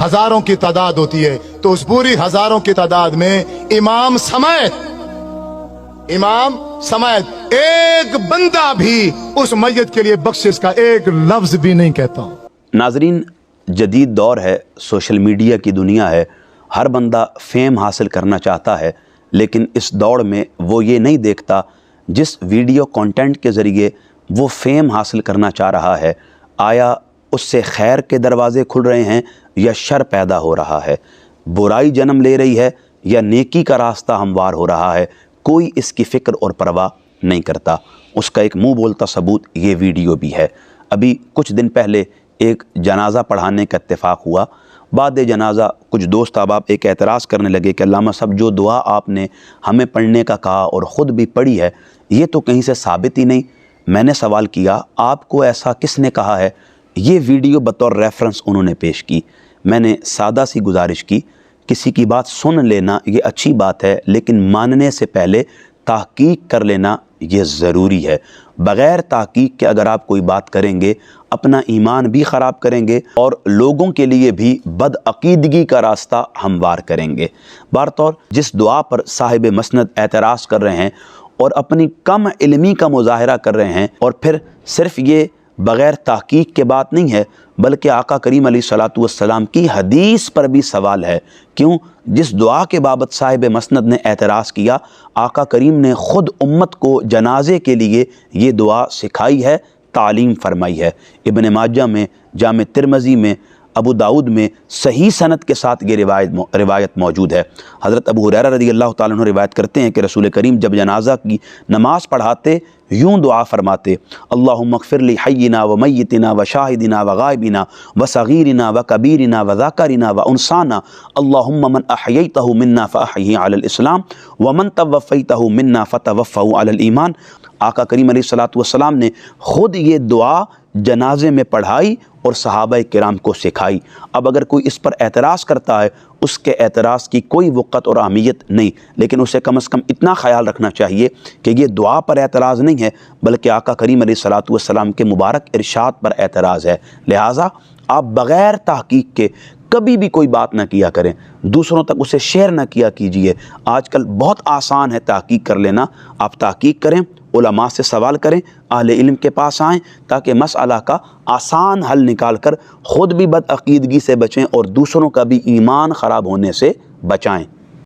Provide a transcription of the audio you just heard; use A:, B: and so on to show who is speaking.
A: हजारों की तादाद होती है, तो उस पूरी हजारों की तादाद में इमाम समेत एक बंदा भी उस मैयत के लिए बख्शिश का एक लफ्ज भी नहीं कहता।
B: नाजरीन, जदीद दौर है, सोशल मीडिया की दुनिया है, हर बंदा फेम हासिल करना चाहता है, लेकिन इस दौड़ में वो ये नहीं देखता जिस वीडियो कंटेंट के ज़रिए वो फेम हासिल करना चाह रहा है, आया उससे खैर के दरवाज़े खुल रहे हैं या शर पैदा हो रहा है, बुराई जन्म ले रही है या नेकी का रास्ता हमवार हो रहा है। कोई इसकी फ़िक्र और परवाह नहीं करता। उसका एक मुंह बोलता सबूत ये वीडियो भी है। अभी कुछ दिन पहले एक जनाज़ा पढ़ाने का इत्तेफाक हुआ। बाद जनाज़ा कुछ दोस्त अहबाब एक एतराज़ करने लगे कि अल्लामा साहब, जो दुआ आपने हमें पढ़ने का कहा और ख़ुद भी पढ़ी है, ये तो कहीं से साबित ही नहीं। मैंने सवाल किया, आपको ऐसा किसने कहा है? ये वीडियो बतौर रेफरेंस उन्होंने पेश की। मैंने सादा सी गुजारिश की, किसी की बात सुन लेना ये अच्छी बात है, लेकिन मानने से पहले तहकीक कर लेना ये ज़रूरी है। बग़ैर तहकीक के अगर आप कोई बात करेंगे, अपना ईमान भी ख़राब करेंगे और लोगों के लिए भी बदअकीदगी का रास्ता हमवार करेंगे। बारतौर जिस दुआ पर साहिब मसनद एतराज़ कर रहे हैं और अपनी कम इल्मी का मुज़ाहरा कर रहे हैं, और फिर सिर्फ़ ये बग़ैर तहकीक के बात नहीं है, बल्कि आका करीम अलैहिस्सलातु वस्सलाम की हदीस पर भी सवाल है। क्यों? जिस दुआ के बाबत साहिब मसनद ने एतराज़ किया, आका करीम ने ख़ुद उम्मत को जनाजे के लिए ये दुआ सिखाई है, तालीम फरमाई है। इब्न माजा में, जामे तिरमिज़ी में, अबू दाऊद में सही सनद के साथ ये रिवायत मौजूद है। हज़रत अबू हुरैरा रज़ियल्लाहु ताला अन्हु रिवायत करते हैं कि रसूल करीम जब जनाजा की नमाज़ पढ़ाते यूँ दुआ फरमाते, अल्लाहुम्मा अग़फ़िर ली हय्यिना व मय्यितिना व शाहिदिना व गायबिना व सगीरिना व कबीरिना व ज़ाकिरिना व उनसाना, अल्लाहुम्मा मन अहयैतहु मिन्ना फ़अहयिही अलल इस्लाम व मन तवफ़्फ़ैतहु मिन्ना फ़तवफ़्फ़हु अलल ईमान। आका करीम अलैहिस्सलातु वस्सलाम ने ख़ुद ये दुआ जनाजे में पढ़ाई और सहाबा किराम को सिखाई। अब अगर कोई इस पर एतराज़ करता है, उसके एतराज़ की कोई वक़्त और अहमियत नहीं, लेकिन उसे कम से कम इतना ख़याल रखना चाहिए कि ये दुआ पर एतराज़ नहीं है, बल्कि आका करीम अलैहिस्सलातु वस्सलाम के मुबारक इरशाद पर एतराज़ है। लिहाजा आप बग़ैर तहकीक के कभी भी कोई बात ना किया करें, दूसरों तक उसे शेयर ना किया कीजिए। आजकल बहुत आसान है तहकीक कर लेना। आप तहकीक करें, उलमा से सवाल करें, अहले इल्म के पास आएँ, ताकि मसअला का आसान हल निकाल कर ख़ुद भी बदअकीदगी से बचें और दूसरों का भी ईमान ख़राब होने से बचाएं।